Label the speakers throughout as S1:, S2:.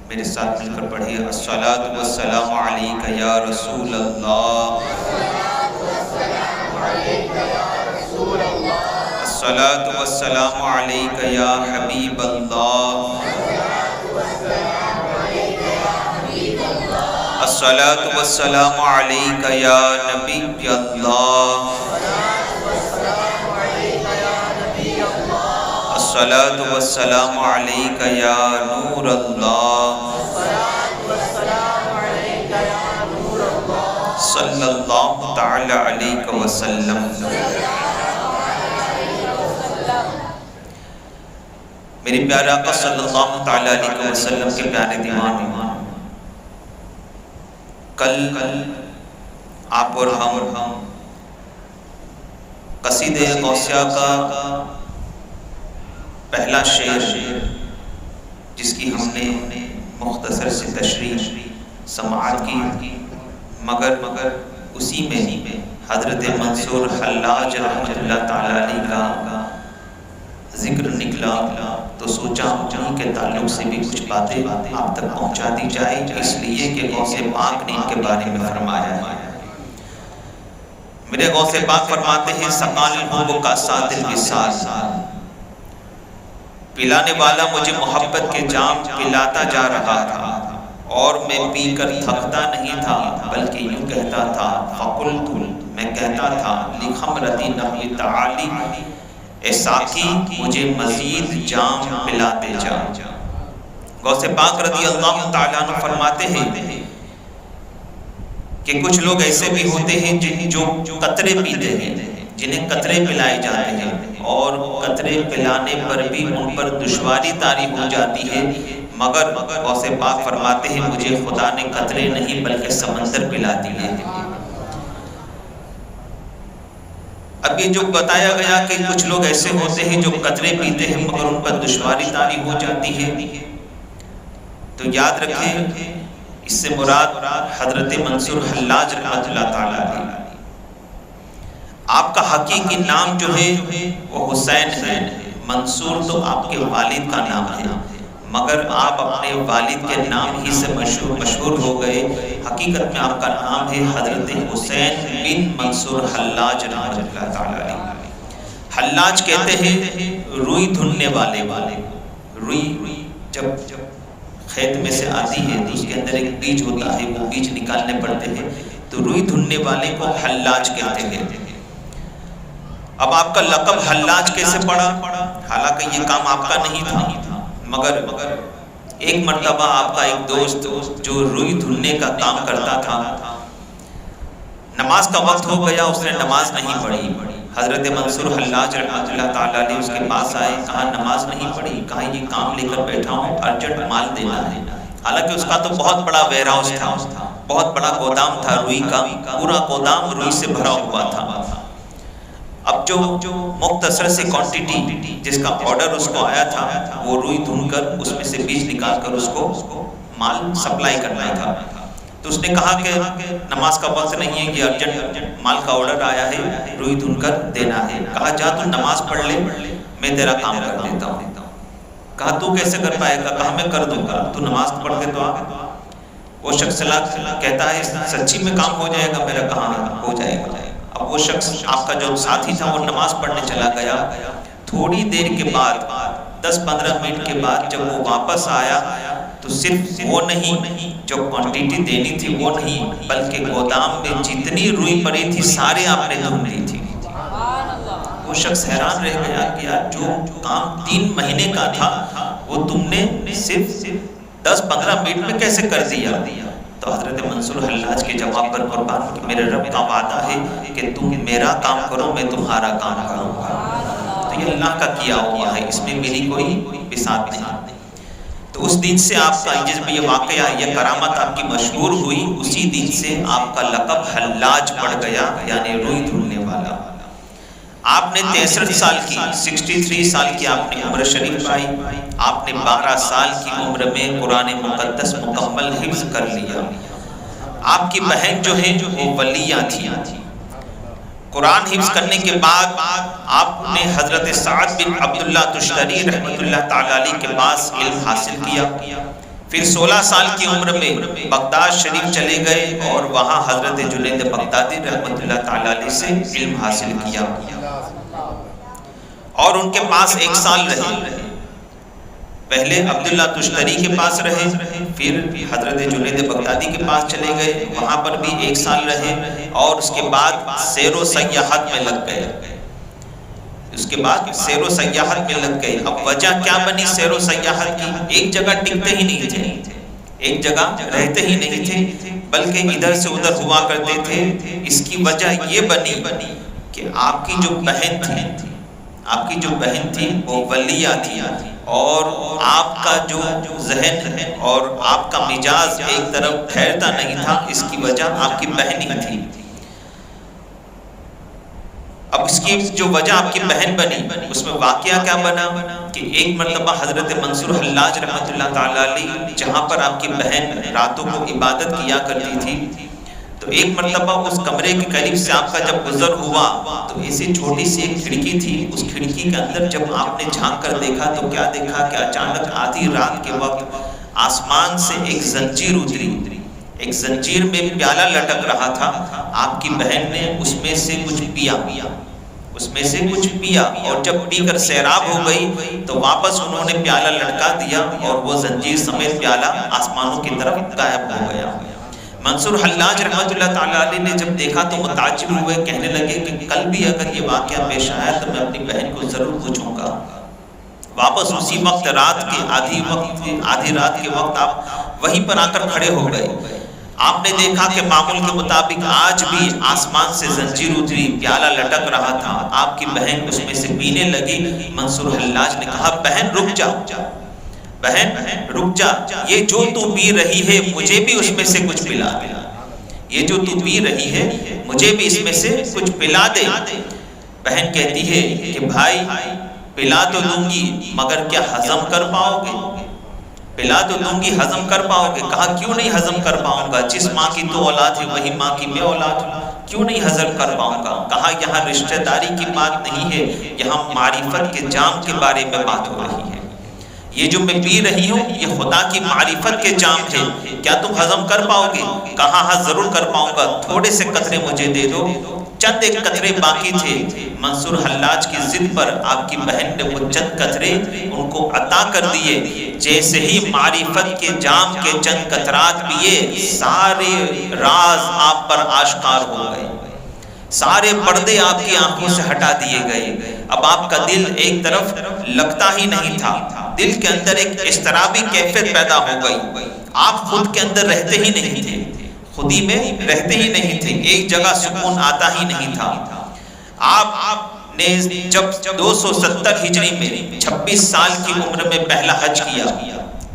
S1: میرے ساتھ مل کر پڑھیے الصلاۃ والسلام علیک یا رسول اللہ، الصلاۃ والسلام علیک یا حبیب اللہ، الصلاۃ والسلام علیک یا نبی اللہ، الصلاۃ والسلام علیک یا نور اللہ، صلی اللہ تعالی علیہ وسلم۔ میری پیارے آقا صلی اللہ تعالی علیہ وسلم کے پیارے دیوان، کل آپ اور ہم قصیدہ غوثیہ کا پہلا شعر جس کی ہم نے مختصر سے تشریح سماعت کی، مگر اسی میں حضرت منصور حلاج رحمۃ اللہ تعالی علیہ کا ذکر نکلا، تو سوچا انہی کے تعلق سے بھی کچھ باتیں آپ تک پہنچا دی جائے، اس لیے کہ غوث پاک نے ان کے بارے میں فرمایا ہے۔ میرے غوث پاک فرماتے ہیں سقال الحب کا ساتھ الوصال، پلانے والا مجھے محبت کے جام پلاتا جا رہا تھا، اور میں پی کر تھکتا نہیں تھا، بلکہ یوں کہتا تھا فقلت، میں کہتا تھا لخمرتی نحو تعالی، اے ساقی مجھے مزید جام پلاتے جا۔ غوث پاک رضی اللہ تعالیٰ عنہ فرماتے ہیں کہ کچھ لوگ ایسے بھی ہوتے ہیں جو قطرے پیتے ہیں، جنہیں قطرے پلائے جاتے ہیں، اور قطرے پلانے پر بھی ان پر دشواری طاری ہو جاتی ہے، مگر غوث پاک فرماتے ہیں مجھے خدا نے قطرے نہیں بلکہ سمندر پلا دیے۔ اب یہ جو بتایا گیا کہ کچھ لوگ ایسے ہوتے ہیں جو قطرے پیتے ہیں مگر ان پر دشواری طاری ہو جاتی ہے، تو یاد رکھیں اس سے مراد حضرت منصور حلاج رحمۃ اللہ تعالی علیہ۔ آپ کا حقیقی نام جو ہے وہ حسین ہے، منصور تو آپ کے والد کا نام ہے، مگر آپ اپنے والد کے نام ہی سے مشہور ہو گئے۔ حقیقت میں آپ کا نام ہے حضرت حسین بن منصور حلاج رحمۃ اللہ تعالی علیہ۔ حلاج کہتے ہیں روئی دھننے والے، روئی جب کھیت میں سے آتی ہے تو اس کے اندر ایک بیج ہوتا ہے، وہ بیج نکالنے پڑتے ہیں، تو روئی دھننے والے کو حلاج کہتے ہیں۔ اب آپ کا لقب حلاج کیسے پڑا؟ حالانکہ یہ کام آپ کا نہیں تھا، مگر ایک مرتبہ آپ کا ایک دوست جو روئی دھلنے کا کام کرتا تھا، نماز کا وقت ہو گیا، اس نے نماز نہیں پڑھی۔ حضرت منصور حلاج رحمۃ اللہ تعالیٰ علیہ اس کے پاس آئے، کہا نماز نہیں پڑھی؟ کہا یہ کام لے کر بیٹھا ہوں، ارجنٹ مال دینا ہے۔ حالانکہ اس کا تو بہت بڑا ویئر ہاؤس تھا، بہت بڑا گودام تھا روئی کا، پورا گودام روئی سے بھرا ہوا تھا۔ اب جو مختصر سے کوانٹٹی جس کا آرڈر اس کو آیا تھا، وہ روئی دھن کر اس میں سے بیج نکال کر اس کو مال سپلائی کرنا تھا، تو اس نے کہا کہ نماز کا وقت نہیں ہے، یہ ارجنٹ مال کا آرڈر آیا ہے، روئی دھن کر دینا ہے۔ کہا جا تو نماز پڑھ لے، میں تیرا کام کر دیتا ہوں۔ کہا تو کیسے کر پائے گا؟ کہا میں کر دوں گا، تو نماز پڑھ کے تو آ۔ وہ شخص کہتا ہے سچی میں کام ہو جائے گا میرا؟ کہاں ہو جائے گا۔ اب وہ شخص آپ کا جو ساتھی تھا وہ نماز پڑھنے چلا گیا، تھوڑی دیر کے بعد 10-15 منٹ کے بعد جب وہ واپس آیا تو صرف وہ نہیں، جو کوانٹٹی دینی تھی وہ نہیں، بلکہ گودام میں جتنی روئی پڑی تھی سارے آپ نے دھن لی تھی۔ وہ شخص حیران رہ گیا کہ یار جو کام 3 مہینے کا تھا وہ تم نے صرف 10-15 منٹ میں کیسے کر دیا؟ تو حضرت منصور حلاج کے جواب پر قربان کہ میرے رب کا وعدہ ہے کہ تم میرا کام کرو میں تمہارا کام کروں گا، تو یہ اللہ کا کیا ہوا ہے، اس میں میری کوئی بساط نہیں۔ تو اس دن سے آپ کا جس میں یہ واقعہ، یہ کرامت آپ کی مشہور ہوئی، اسی دن سے آپ کا لقب حلاج پڑ گیا، یعنی روئی دھلنے والا۔ آپ نے 63 سال کی 63 سال کی آپ نے عمر شریف پائی، آپ نے 12 سال کی عمر میں قرآن مقدس مکمل حفظ کر لیا۔ آپ کی بہن جو ہے وہ ولیہ تھی، قرآن حفظ کرنے کے بعد آپ نے حضرت سعد بن عبداللہ تشتری رحمۃ اللہ تعالی علیہ کے پاس علم حاصل کیا، پھر 16 سال کی عمر میں بغداد شریف چلے گئے اور وہاں حضرت جنید بغدادی رحمۃ اللہ تعالی علیہ سے علم حاصل کیا اور ان کے پاس 1 سال رہے. پہلے عبداللہ تشتری کے پاس رہے، پھر حضرت جنید بغدادی کے پاس چلے گئے، وہاں پر بھی 1 سال رہے اور اس کے بعد سیر و سیاحت میں لگ گئے. اس کے بعد سیر و سیاحت میں لگ گئے. اب وجہ کیا بنی سیر و سیاحت کی؟ ایک جگہ ٹکتے ہی نہیں تھے، ایک جگہ رہتے ہی نہیں تھے، بلکہ ادھر سے ادھر ہوا کرتے تھے. اس کی وجہ یہ بنی کہ آپ کی جو بہن تھی وہ ولیہ تھی اور آپ کا جو ذہن اور آپ کا مزاج ایک طرف ٹھہرتا نہیں تھا. اس کی وجہ آپ کی بہن ہی تھی. اب اس کی جو وجہ آپ کی بہن بنی، اس میں واقعہ کیا بنا کہ ایک مرتبہ حضرت منصور حلاج رحمۃ اللہ تعالی علیہ جہاں پر آپ کی بہن راتوں کو عبادت کیا کرتی تھی، تو ایک مرتبہ اس کمرے کے قریب سے آپ کا جب گزر ہوا تو ایسی چھوٹی سی ایک کھڑکی تھی، اس کھڑکی کے اندر جب آپ نے جھانک کر دیکھا تو کیا دیکھا کہ اچانک آدھی رات کے وقت آسمان سے ایک زنجیر اتری. ایک زنجیر میں پیالہ لٹک رہا تھا. آپ کی بہن نے اس میں سے کچھ پیا اور جب پی کر سیراب ہو گئی تو واپس انہوں نے پیالہ لٹکا دیا اور وہ زنجیر سمیت پیالہ آسمانوں کی طرف غائب ہو گیا. منصور حلاج رحمۃ اللہ تعالی علیہ نے جب دیکھا تو متعجب ہوئے، کہنے لگے کہ کل بھی اگر یہ واقعہ پیش آیا تو میں اپنی بہن کو ضرور پوچھوں گا. واپس اسی وقت رات کے آدھی رات کے وقت آپ وہیں پر آ کر کھڑے ہو گئے. آپ نے دیکھا کہ معمول کے مطابق آج بھی آسمان سے زنجیر اتری، پیالہ لٹک رہا تھا، آپ کی بہن اس میں سے پینے لگی. منصور حلاج نے کہا بہن رک جا، یہ جو تو پی رہی ہے مجھے بھی اس میں سے کچھ پلا دے. یہ جو تو پی رہی ہے مجھے بھی اس میں سے کچھ پلا دے. بہن کہتی ہے کہ بھائی پلا تو دوں گی مگر کیا ہضم کر پاؤ گے؟ پلا تو دوں گی، ہضم کر پاؤ گے؟ کہا کیوں نہیں ہضم کر پاؤں گا، جس ماں کی تو اولاد ہے وہی ماں کی میں اولاد ہوں، کیوں نہیں ہضم کر پاؤں گا؟ کہا یہاں رشتہ داری کی بات نہیں ہے، یہاں معرفت کے جام کے بارے میں بات ہو رہی ہے. یہ جو میں پی رہی ہوں یہ خدا کی معرفت کے جام ہے، کیا تم ہضم کر پاؤ گے؟ کہا ہاں ضرور کر پاؤں گا، تھوڑے سے قطرے مجھے دے دو. چند ایک قطرے باقی تھے. منصور حلاج کی ضد پر آپ کی بہن نے وہ چند قطرے ان کو عطا کر دیے. جیسے ہی معرفت کے جام کے چند قطرات پیے، سارے راز آپ پر آشکار ہو گئے، سارے پردے آپ کی آنکھوں سے ہٹا دیے گئے. اب آپ کا دل ایک طرف لگتا ہی نہیں تھا، دل کے اندر ایک اضطرابی کیفیت پیدا ہو گئی. آپ خود کے اندر رہتے ہی نہیں تھے، خودی میں رہتے ہی نہیں تھے، ایک جگہ سکون آتا ہی نہیں تھا. آپ نے جب 270 ہجری میں 26 سال کی عمر میں پہلا حج کیا،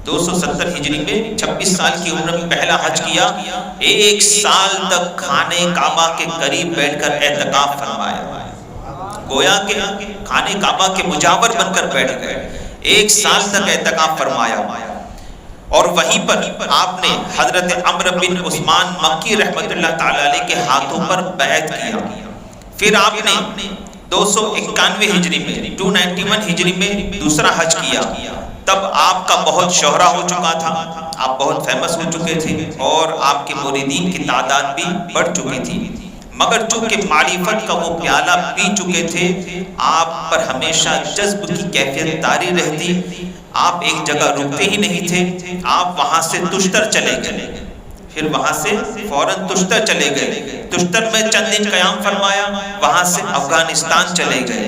S1: 270 ہجری میں 26 سال کی عمر میں پہلا حج کیا، 1 سال تک خانے کعبہ کے قریب بیٹھ کر اعتکاف فرمایا. گویا کہ خانے کعبہ کے مجاور بن کر بیٹھ گئے. 1 سال تک اعتکاف فرمایا اور وہیں پر آپ نے حضرت عمرو بن عثمان مکی رحمۃ اللہ تعالی علیہ کے ہاتھوں پر بیعت کیا. پھر آپ نے 291 ہجری میں 291 ہجری میں دوسرا حج کیا. تب آپ کا بہت شہرہ ہو چکا تھا، آپ بہت فیمس ہو چکے تھے اور آپ کے مریدین کی تعداد بھی بڑھ چکی تھی. مگر چونکہ معرفت کا وہ پیالہ پی چکے تھے، آپ پر ہمیشہ جذب کی کیفیت طاری رہتی. آپ ایک جگہ رکتے ہی نہیں تھے، آپ وہاں سے تشتر چلے گئے، پھر وہاں سے فوراً تشتر چلے گئے. تشتر میں چند دن قیام فرمایا، وہاں سے افغانستان چلے گئے،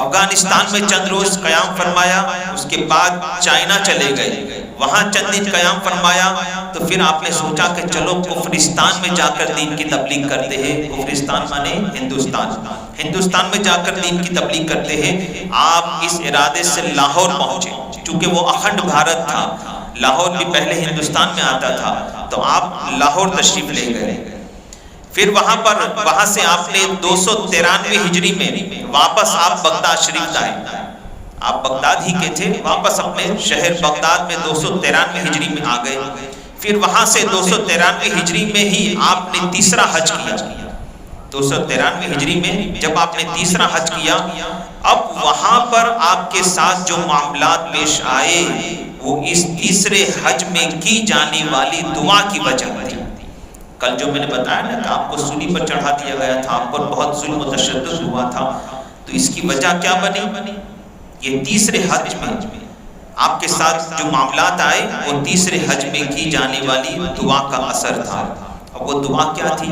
S1: افغانستان میں چند روز قیام فرمایا، اس کے بعد چائنا چلے گئے، وہاں چند دن قیام فرمایا. تو پھر آپ نے سوچا کہ چلو کفرستان میں جا کر دین کی تبلیغ کرتے ہیں. کفرستان مانے ہندوستان میں جا کر دین کی تبلیغ کرتے ہیں. آپ اس ارادے سے لاہور پہنچے، چونکہ وہ اکھنڈ بھارت تھا، لاہور بھی پہلے ہندوستان میں آتا تھا، تو آپ لاہور تشریف لے گئے. پھر وہاں سے آپ نے 293 ہجری میں واپس آپ بغداد شریف آئے. آپ بغداد ہی کے تھے، واپس اپنے شہر بغداد میں 293 ہجری میں آ گئے. پھر وہاں سے 293 ہجری میں ہی آپ نے تیسرا حج کیا. 293 ہجری میں جب آپ نے تیسرا حج کیا، اب وہاں پر آپ کے ساتھ جو معاملات پیش آئے وہ اس تیسرے حج میں کی جانے والی دعا کی وجہ تھی۔ کل جو میں نے بتایا نا کہ آپ کو سولی پر چڑھا دیا گیا تھا، آپ پر بہت ظلم و تشدد ہوا تھا، تو اس کی وجہ کیا بنی؟ یہ تیسرے حج میں آپ کے ساتھ جو معاملات آئے وہ تیسرے حج میں کی جانے والی دعا کا اثر تھا۔ اب وہ دعا کیا تھی؟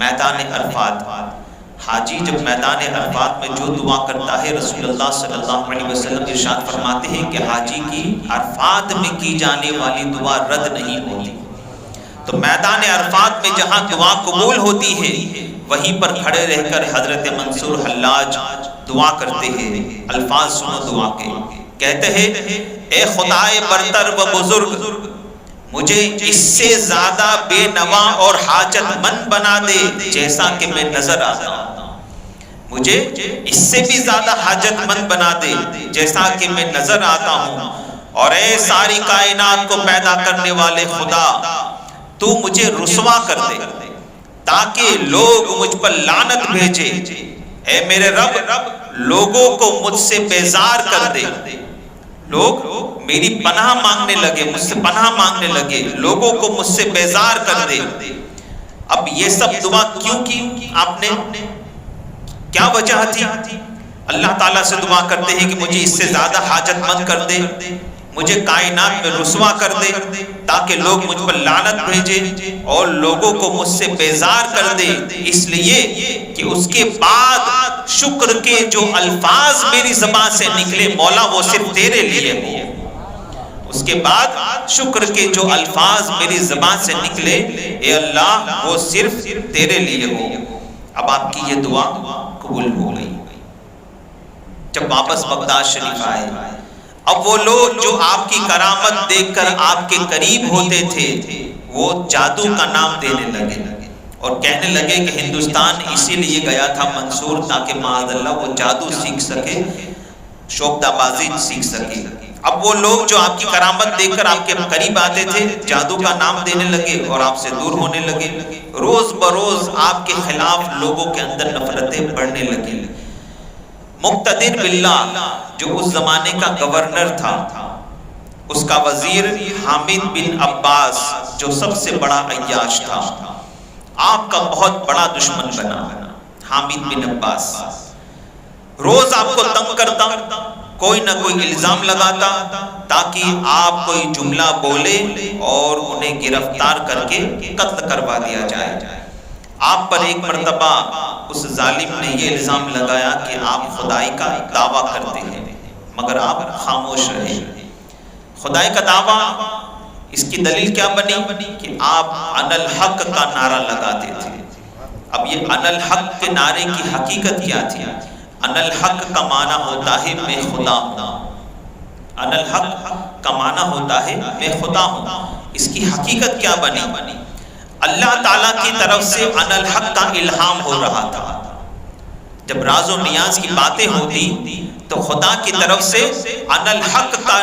S1: میدان عرفات، حاجی جب میدان عرفات میں جو دعا کرتا ہے، رسول اللہ صلی اللہ علیہ وسلم ارشاد فرماتے ہیں کہ حاجی کی عرفات میں کی جانے والی دعا رد نہیں ہوتی۔ تو میدان عرفات میں جہاں دعا قبول ہوتی ہے وہیں پر کھڑے رہ کر حضرت منصور حلاج دعا کرتے ہیں۔ الفاظ سنو دعا کے، کہتے ہیں اے خدائے برتر و بزرگ، مجھے اس سے زیادہ بے نوا اور حاجت مند بنا دے جیسا کہ میں نظر آتا ہوں، مجھے اس سے بھی زیادہ حاجت مند بنا دے جیسا کہ میں نظر آتا ہوں، اور اے ساری کائنات کو پیدا کرنے والے خدا، تو مجھے رسوا کر دے تاکہ لوگ مجھ پر لعنت بھیجے۔ اے میرے رب، لوگوں کو مجھ سے بیزار کر دے، لوگ میری پناہ مانگنے لگے، مجھ سے پناہ مانگنے لگے، لوگوں کو مجھ سے بیزار کر دے۔ اب یہ سب دعا کیوں کی آپ نے؟ کیا وجہ تھی؟ اللہ تعالیٰ سے دعا کرتے ہیں کہ مجھے اس سے زیادہ حاجت مند کر دے، مجھے کائنات میں رسوا کر دے تاکہ لوگ مجھ پر لعنت بھیجے اور لوگوں کو مجھ سے بیزار کر دے، اس لیے کہ اس کے بعد شکر کے جو الفاظ میری زبان سے نکلے مولا وہ صرف تیرے لیے ہو۔ اس کے بعد شکر کے جو الفاظ میری زبان سے نکلے اے اللہ وہ صرف تیرے لیے ہو۔ اب آپ کی یہ دعا قبول ہو گئی۔ جب واپس بغداد شریف آئے، اب وہ لوگ جو آپ کی کرامت دیکھ کر آپ کے قریب ہوتے تھے وہ جادو کا نام دینے لگے اور کہنے لگے کہ ہندوستان اسی لیے گیا تھا منصور تاکہ معاذ اللہ وہ جادو سیکھ سکے، شوکدہ بازی سیکھ سکے۔ اب وہ لوگ جو آپ کی کرامت دیکھ کر آپ کے قریب آتے تھے جادو کا نام دینے لگے اور آپ سے دور ہونے لگے۔ روز بروز آپ کے خلاف لوگوں کے اندر نفرتیں بڑھنے لگی۔ مقتدر باللہ جو اس زمانے کا گورنر تھا، اس کا وزیر حامد بن عباس جو سب سے بڑا عیاش تھا، آپ کا بہت بڑا دشمن بنا حامد بن عباس۔ روز آپ کو تنگ کرتا، کوئی نہ کوئی الزام لگاتا تاکہ آپ کوئی جملہ بولے اور انہیں گرفتار کر کے قتل کروا دیا جائے۔ آپ پر ایک مرتبہ اس ظالم نے یہ الزام لگایا کہ آپ خدائی کا دعویٰ کرتے ہیں مگر آپ خاموش رہے۔ خدائی کا دعویٰ، اس کی دلیل کیا بنی کہ آپ انا الحق کا نعرہ لگاتے تھے۔ اب یہ انا الحق کے نعرے کی حقیقت کیا تھی؟ انا الحق کا معنی ہوتا ہے میں خدا ہوں، انا الحق کا معنی ہوتا ہے میں خدا ہوں۔ اس کی حقیقت کیا بنی؟ اللہ تعالیٰ کی طرف سے انا الحق کا الہام ہو رہا تھا۔ جب راز و نیاز کی باتیں ہوتی تو خدا کی طرف سے انا الحق کا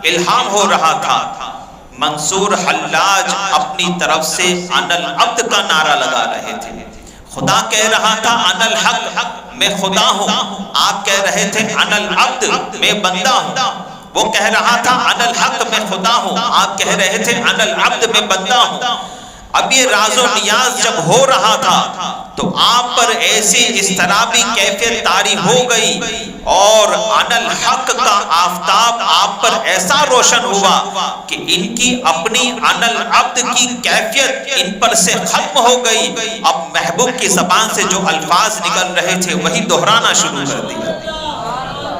S1: الہام ہو رہا تھا۔ منصور حلاج اپنی طرف سے انا العبد کا نعرہ لگا رہے تھے۔ خدا کہہ رہا تھا انا الحق میں خدا ہوں، آپ کہہ رہے تھے انا العبد میں بندہ ہوں۔ وہ کہہ رہا تھا انا الحق میں خدا ہوں، آپ کہہ رہے تھے انا العبد میں بندہ ہوں۔ اب یہ راز و نیاز جب ہو رہا تھا تو آپ پر ایسی اضطرابی کیفیت طاری ہو گئی اور انا الحق کا آفتاب آپ پر ایسا روشن ہوا کہ ان کی اپنی انا العبد کی کیفیت ان پر سے ختم ہو گئی۔ اب محبوب کی زبان سے جو الفاظ نکل رہے تھے وہی دہرانا شروع کر دیا۔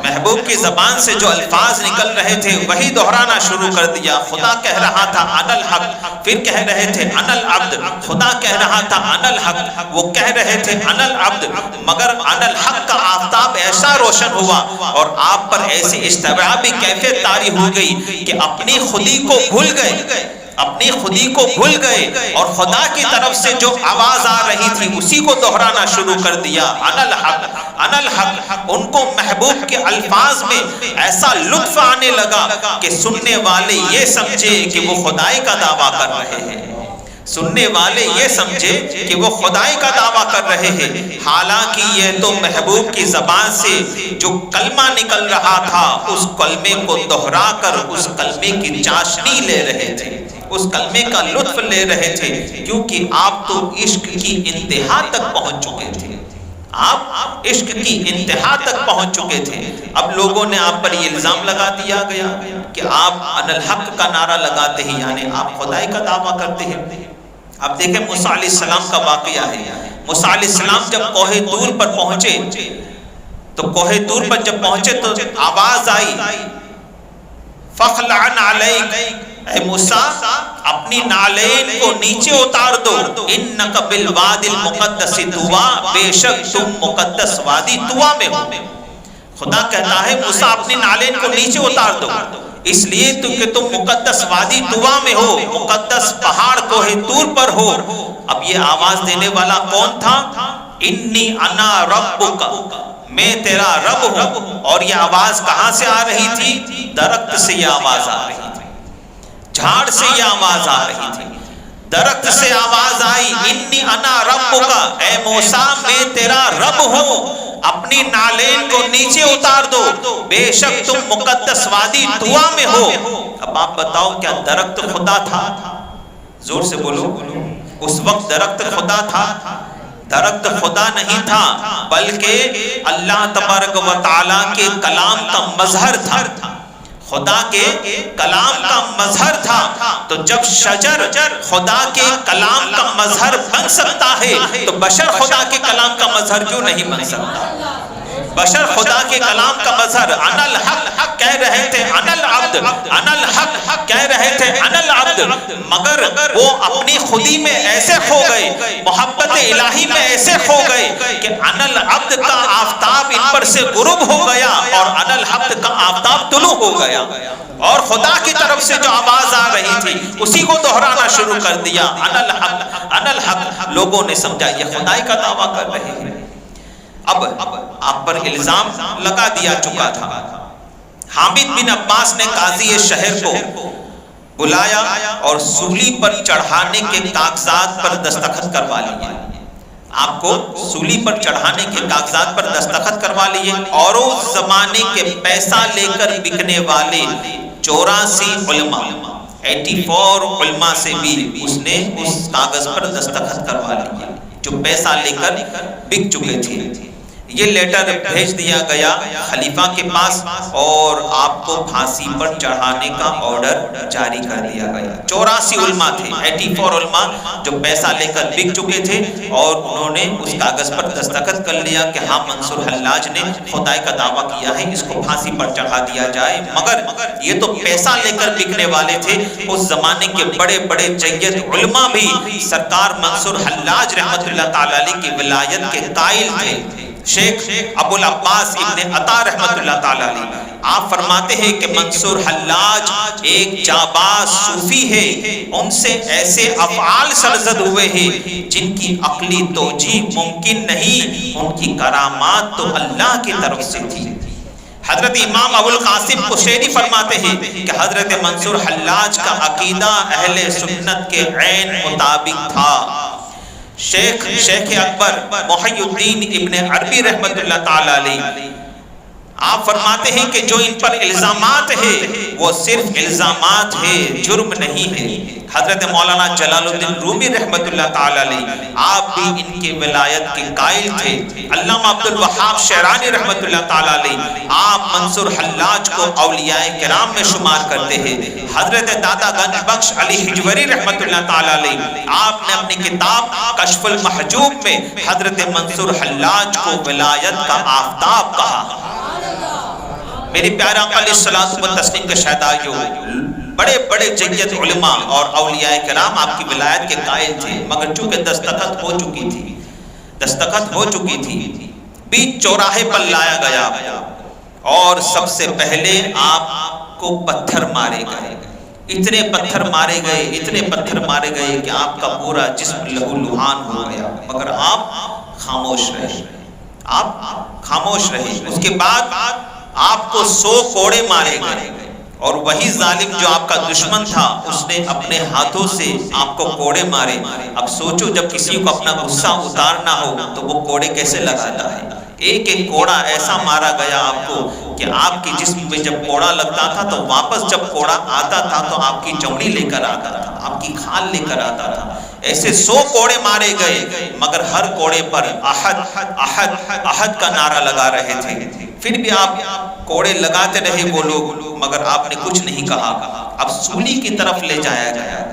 S1: محبوب کی زبان سے جو الفاظ نکل رہے تھے وہی دہرانا شروع کر دیا۔ خدا کہہ رہا تھا انا الحق، پھر کہہ رہے تھے انا العبد۔ خدا کہہ رہا تھا انا الحق، وہ کہہ رہے تھے انا العبد، مگر انا الحق کا آفتاب ایسا روشن ہوا اور آپ پر ایسی اضطرابی کیفیت طاری ہو گئی کہ اپنی خودی کو بھول گئے، اپنی خودی کو بھول گئے اور خدا کی طرف سے جو آواز آ رہی تھی اسی کو دہرانا شروع کر دیا، انا الحق انا الحق۔ ان کو محبوب کے الفاظ میں ایسا لطف آنے لگا کہ سننے والے یہ سمجھے کہ وہ خدائی کا دعویٰ کر رہے ہیں۔ سننے والے یہ سمجھے کہ وہ خدائی کا دعویٰ کر رہے ہیں، حالانکہ یہ تو محبوب کی زبان سے جو کلمہ نکل رہا تھا اس کلمے کو دہرا کر اس کلمے کی چاشنی لے رہے تھے، اس کلمے کا لطف لے رہے تھے، کیونکہ آپ تو عشق کی انتہا تک پہنچ چکے تھے، آپ عشق کی انتہا تک پہنچ چکے تھے۔ اب لوگوں نے آپ پر یہ الزام لگا دیا گیا کہ آپ ان الحق کا نعرہ لگاتے ہیں، یعنی آپ خدائی کا دعویٰ کرتے ہیں۔ اب دیکھیں موسیٰ علیہ السلام کا واقعہ ہے۔ موسیٰ علیہ السلام جب کوہ طور پر پہنچے تو کوہ طور پر جب پہنچے تو آواز آئی فَخْلَعْنَ عَلَيْكَ، اے موسیٰ اپنی نالین کو نیچے اتار دو، اِنَّكَ بِالْوَادِ الْمُقَدَّسِ طُوَىٰ، بے شک تم مقدس وادی طویٰ میں ہو۔ خدا کہتا ہے موسیٰ اپنی نالین کو نیچے اتار دو، اس لیے کہ تم مقدس وادی طویٰ میں ہو، مقدس پہاڑ کوہ طور پر ہو۔ اب یہ آواز دینے والا کون تھا؟ انی انا ربک، میں تیرا رب ہوں۔ اور یہ آواز کہاں سے آ رہی تھی؟ درخت سے یہ آواز آ رہی تھی، جھاڑ سے یہ آواز آ رہی تھی، درخت سے آواز آئی انی انا ربک، اے موسیٰ میں تیرا رب ہوں، اپنی نالین کو نیچے اتار دو، بے شک تم مقدس وادی طویٰ میں ہو۔ اب آپ بتاؤ کیا درخت خدا تھا؟ زور سے بولو، اس وقت درخت خدا تھا؟ درخت خدا نہیں تھا، بلکہ اللہ تبارک و تعالیٰ کے کلام کا مظہر تھا، خدا کے کلام کا مظہر تھا۔ تو جب شجر خدا کے کلام کا مظہر بن سکتا ہے تو بشر خدا کے کلام کا مظہر کیوں نہیں بن سکتا؟ بشر خدا کے کلام کا مظہر، انا الحق کہہ رہے تھے، انا العبد، انا الحق کہہ رہے تھے، انا العبد، مگر وہ اپنی خودی میں ایسے کھو گئے، محبت الہی میں ایسے کھو گئے کہ انا العبد کا آفتاب ان پر سے غروب ہو گیا اور انا الحق کا آفتاب طلوع ہو گیا، اور خدا کی طرف سے جو آواز آ رہی تھی اسی کو دہرانا شروع کر دیا، انا الحق، انا الحق۔ لوگوں نے سمجھا یہ خدائی کا دعویٰ کر رہے ہیں۔ اب آپ پر الزام لگا دیا چکا تھا۔ حامد بن عباس نے قاضی شہر کو بلایا اور سولی پر چڑھانے کے کاغذات پر دستخط کروا لیے، آپ کو سولی پر چڑھانے کے کاغذات پر دستخط کروا لیے، اور اس زمانے کے پیسہ لے کر بکنے والے 84 علماء، 84 علماء سے بھی اس نے اس کاغذ پر دستخط کروا لیے جو پیسہ لے کر بک چکے تھے۔ یہ لیٹر بھیج دیا گیا خلیفہ کے پاس اور آپ کو پھانسی پر چڑھانے کا آرڈر جاری کر دیا گیا۔ 84 علماء تھے، 84 علماء جو پیسہ لے کر بک چکے تھے، اور انہوں نے اس کاغذ پر دستخط کر لیا کہ ہاں منصور حلاج نے خدائی کا دعویٰ کیا ہے، اس کو پھانسی پر چڑھا دیا جائے۔ مگر یہ تو پیسہ لے کر بکنے والے تھے، اس زمانے کے بڑے بڑے جید علماء بھی سرکار منصور حلاج رحمت اللہ تعالی علیہ کی ولایت کے قائل تھے۔ شیخ ابو العباس ابن عطا رحمت اللہ تعالی علیہ آپ فرماتے ہیں کہ منصور حلاج ایک جانباز صوفی ہے، ان سے ایسے افعال سرزد ہوئے ہیں جن کی عقلی توجیہ ممکن نہیں، ان کی کرامات تو اللہ کی طرف سے تھی۔ حضرت امام ابو القاسم قشیری فرماتے ہیں کہ حضرت منصور حلاج کا عقیدہ اہل سنت کے عین مطابق تھا۔ شیخ اکبر محی الدین ابن عربی رحمت اللہ تعالی علیہ آپ فرماتے ہیں کہ جو ان پر الزامات ہیں وہ صرف الزامات ہیں، جرم نہیں ہے۔ حضرت مولانا جلال الدین رومی رحمت اللہ تعالی علیہ آپ بھی ان کے ولایت کے قائل تھے۔ علامہ عبد الوہاب شعرانی رحمت اللہ تعالی علیہ آپ منصور حلاج کو اولیاء کرام میں شمار کرتے ہیں۔ حضرت دادا گنج بخش علی حجوری رحمت اللہ تعالی علیہ آپ نے اپنی کتاب کشف المحجوب میں حضرت منصور حلاج کو ولایت کا آفتاب کہا۔ میری پیارے آقا علیہ الصلوۃ والتسلیم کے شہدائیوں، بڑے بڑے جید علماء اور اولیاء کرام آپ کی ولایت کے قائل تھے، مگر چونکہ دستخط ہو چکی تھی بیچ چوراہے پر لایا گیا اور سب سے پہلے آپ کو پتھر مارے گئے، اتنے پتھر مارے گئے کہ آپ کا پورا جسم لہو لہان ہو گیا، مگر آپ خاموش رہے۔ اس کے بعد آپ کو 100 کوڑے مارے گئے اور وہی ظالم جو آپ کا دشمن تھا اس نے اپنے ہاتھوں سے آپ کو کوڑے مارے۔ اب سوچو جب کسی کو اپنا غصہ اتارنا ہو تو وہ کوڑے کیسے لگاتا ہے۔ ایک ایک کوڑا ایسا مارا گیا آپ کو کہ آپ کے جسم میں جب کوڑا لگتا تھا تو واپس جب کوڑا آتا تھا تو آپ کی چمڑی لے کر آتا تھا، آپ کی کھال لے کر آتا تھا۔ ایسے 100 کوڑے مارے گئے مگر ہر کوڑے پر احد احد احد کا نعرہ لگا رہے تھے۔ پھر بھی آپ کوڑے لگاتے رہے وہ لوگ، مگر آپ نے کچھ نہیں کہا۔ اب سولی کی طرف لے جایا گیا،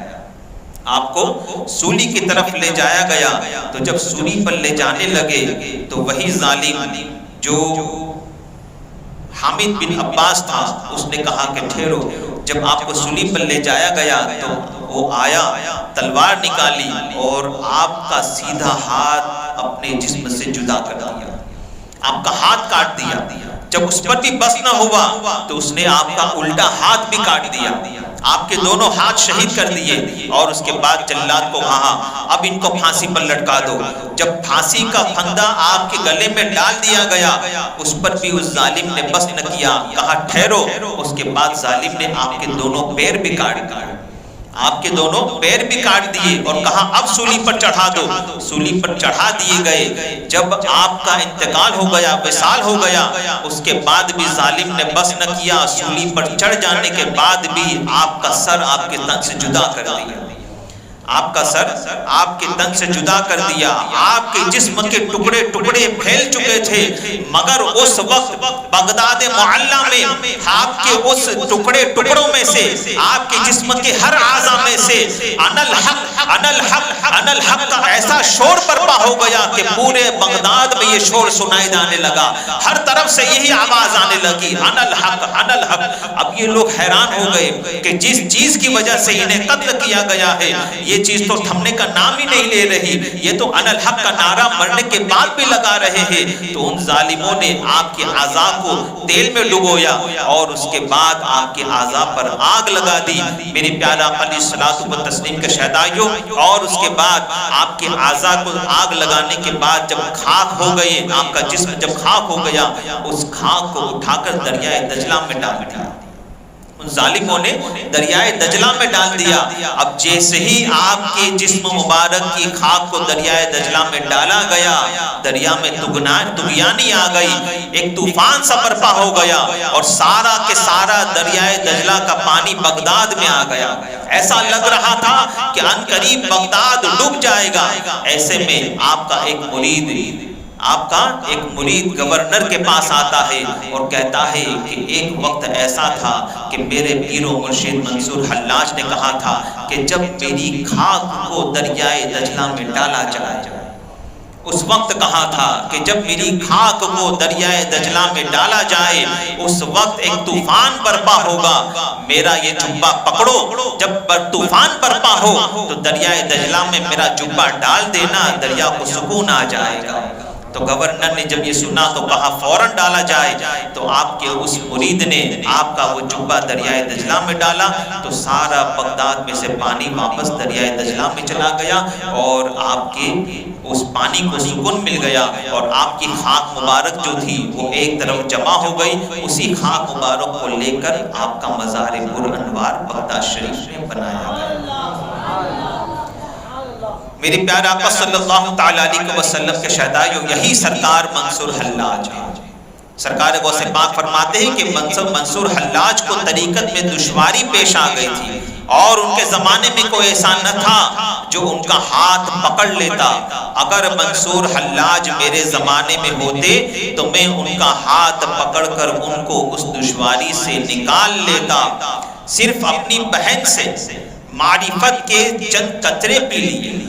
S1: آپ کو سولی کی طرف لے جایا گیا۔ تو جب سولی پر لے جانے لگے تو وہی ظالم جو حامد بن عباس تھا اس نے کہا کہ ٹھہرو۔ جب آپ کو سولی پر لے جایا گیا تو وہ آیا، تلوار نکالی اور آپ کا سیدھا ہاتھ اپنے جسم سے جدا کر دیا، آپ کا ہاتھ کاٹ دیا۔ جب اس پر بھی بس نہ ہوا تو اس نے آپ کا الٹا ہاتھ بھی کاٹ دیا، آپ کے دونوں ہاتھ شہید کر دیے۔ اور اس کے بعد جلاد کو کہا اب ان کو پھانسی پر لٹکا دو۔ جب پھانسی کا پھندا آپ کے گلے میں ڈال دیا گیا اس پر بھی اس ظالم نے بس نہ کیا، کہا ٹھہرو۔ اس کے بعد ظالم نے آپ کے دونوں پیر بھی کاٹ دیے، آپ کے دونوں پیر بھی کاٹ دیے اور کہا اب سولی پر چڑھا دو۔ سولی پر چڑھا دیے گئے۔ جب آپ کا انتقال ہو گیا، وصال ہو گیا، اس کے بعد بھی ظالم نے بس نہ کیا، سولی پر چڑھ جانے کے بعد بھی آپ کا سر آپ کے تن سے جدا کر دیا، آپ کا سر آپ کے تن سے جدا کر دیا۔ آپ کے جسم کے ٹکڑے ٹکڑے پھیل چکے تھے، مگر اس وقت بغداد معلیٰ میں آپ کے اس ٹکڑے ٹکڑوں میں سے، آپ کے جسم کے ہر اعضاء میں سے انا الحق انا الحق انا الحق کا ایسا شور برپا ہو گیا کہ پورے بغداد میں یہ شور سنائی جانے لگا، ہر طرف سے یہی آواز آنے لگی انا الحق انا الحق۔ اب یہ لوگ حیران ہو گئے کہ جس چیز کی وجہ سے انہیں قتل کیا گیا ہے یہ چیز تو تھمنے کا نام ہی نہیں لے رہی، یہ تو انا الحق کا نعرہ مرنے کے بعد بھی لگا رہے ہیں۔ تو ان ظالموں نے آپ کے اعضاء کو تیل میں ڈبویا اور اس کے بعد آپ کے اعضاء پر آگ لگا دی۔ میرے پیارے آقا علیہ الصلوۃ والتسلیم کے شہدائیوں، اور اس کے بعد آپ کے اعضاء کو آگ لگانے کے بعد جب خاک ہو گئے، آپ کا جسم جب خاک ہو گیا، اس خاک کو اٹھا کر دریائے دجلہ میں ڈال دیا۔ ان ظالموں نے دریائے دجلہ میں ڈال دیا۔ اب جیسے ہی آپ کے جسم مبارک کی خاک کو دریائے دجلہ میں ڈالا گیا، دریا میں طغیانی آ گئی، ایک طوفان سا برپا ہو گیا اور سارا کے سارا دریائے دجلہ کا پانی بغداد میں آ گیا۔ ایسا لگ رہا تھا کہ ان قریب بغداد ڈوب جائے گا۔ ایسے میں آپ کا ایک مرید گورنر کے پاس آتا ہے اور کہتا ہے کہ ایک وقت ایسا تھا کہ میرے پیر و مرشد منصور حلاج نے کہا تھا کہ جب میری خاک کو دریائے دجلہ میں ڈالا جائے، اس وقت کہا تھا کہ جب میری خاک کو دریائے دجلہ میں ڈالا جائے اس وقت ایک طوفان برپا ہوگا، میرا یہ جبہ پکڑو، جب طوفان برپا ہو تو دریائے دجلہ میں میرا جبہ ڈال دینا، دریا کو سکون آ جائے گا۔ تو گورنر نے جب یہ سنا تو کہا فوراً ڈالا جائے۔ تو آپ کے اس مرید نے آپ کا وہ جبہ دریائے دجلہ میں ڈالا تو سارا بغداد میں سے پانی واپس دریائے دجلہ میں چلا گیا اور آپ کے اس پانی کو سکون مل گیا اور آپ کی خاک مبارک جو تھی وہ ایک طرف جمع ہو گئی۔ اسی خاک مبارک کو لے کر آپ کا مزار پر انوار بغداد شریف میں بنایا گیا۔ میرے پیارے آقا صلی اللہ تعالی علیہ وسلم کے شہدائیوں، یہی سرکار منصور حلاج ہے۔ سرکار غوث پاک فرماتے ہیں کہ منصور حلاج کو طریقت میں دشواری پیش آ گئی تھی اور ان کے زمانے میں کوئی ایسا نہ تھا جو ان کا ہاتھ پکڑ لیتا۔ اگر منصور حلاج میرے زمانے میں ہوتے تو میں ان کا ہاتھ پکڑ کر ان کو اس دشواری سے نکال لیتا۔ صرف اپنی بہن سے معرفت کے چند قطرے پی لیے،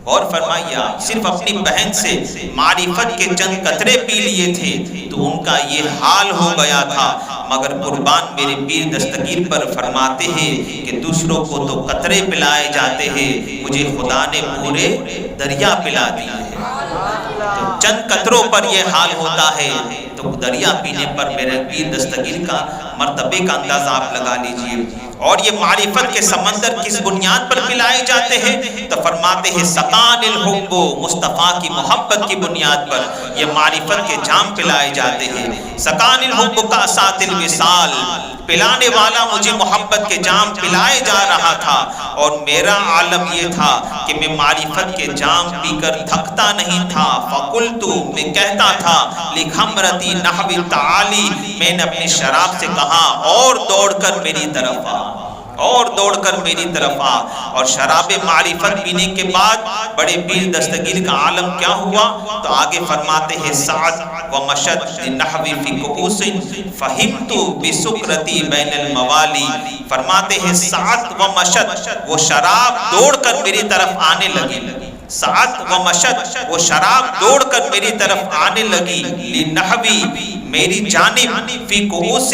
S1: اور فرمائیے آپ، صرف اپنی بہن سے معرفت کے چند قطرے پی لیے تھے تو ان کا یہ حال ہو گیا تھا۔ مگر قربان میرے پیر دستگیر پر فرماتے ہیں کہ دوسروں کو تو قطرے پلائے جاتے ہیں، مجھے خدا نے پورے دریا پلا دیے ہیں۔ تو چند قطروں پر یہ حال ہوتا ہے، تو دریا پینے پر میرے پیر دستگیر کا مرتبے کا اندازہ آپ لگا لیجئے۔ اور یہ معرفت کے سمندر کس بنیاد پر پلائے جاتے ہیں؟ تو فرماتے ہیں سقان الحب، مصطفیٰ کی محبت کی بنیاد پر یہ معرفت کے جام پلائے جاتے ہیں۔ سقان الحب کا سات الوصال، پلانے والا مجھے محبت کے جام پلائے جا رہا تھا، اور میرا عالم یہ تھا کہ میں معرفت کے جام پی کر تھکتا نہیں تھا۔ فقلتو، میں کہتا تھا، لِخَمْرَتِ نَحْوِ التَّعَالِي، میں نے اپنی شراب سے کہا اور دوڑ کر میری طرف آ، اور دوڑ کر میری طرف آ۔ اور شراب معرفت پینے کے بعد بڑے پیر دستگیر کا عالم کیا ہوا؟ تو آگے فرماتے ہیں سعد ومشد لنحو فی کؤوس فہمت بسکرتی بین الموالی، فرماتے ہیں سعد ومشد، وہ شراب دوڑ کر میری طرف آنے لگی، سعد ومشد، وہ شراب دوڑ کر میری طرف آنے لگی، لنحوی، میری جانب، فی کؤوس،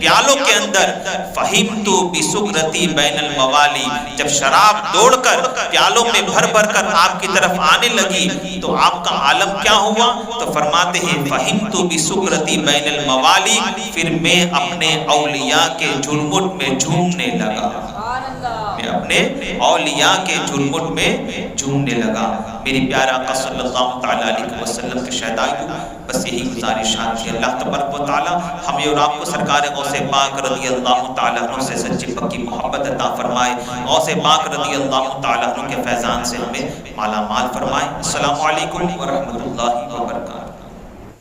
S1: پیالوں کے اندر، فہمت بسکرتی بین الموالی، جب شراب دوڑ کر پیالوں میں بھر بھر کر آپ کی طرف آنے لگی تو آپ کا عالم کیا ہوا؟ تو فرماتے ہیں فہمت بسکرتی بین الموالی، پھر میں اپنے اولیاء کے جھرمٹ میں جھومنے لگا، میں اپنے اولیاء کے جھرمٹ میں جھومنے لگا۔ میری پیارا آقا صلی اللہ تعالیٰ علیہ وسلم کے شہدائیوں، بس یہی گزارشات تھی۔ اللہ تبارک و تعالیٰ ہمیں اور آپ کو سرکار غوث پاک رضی اللہ تعالیٰ عنہ سے سچی پکی محبت عطا فرمائے، غوث پاک رضی اللہ تعالیٰ عنہ کے فیضان سے ہمیں مالا مال فرمائے۔ السلام علیکم ورحمۃ اللہ وبرکاتہ۔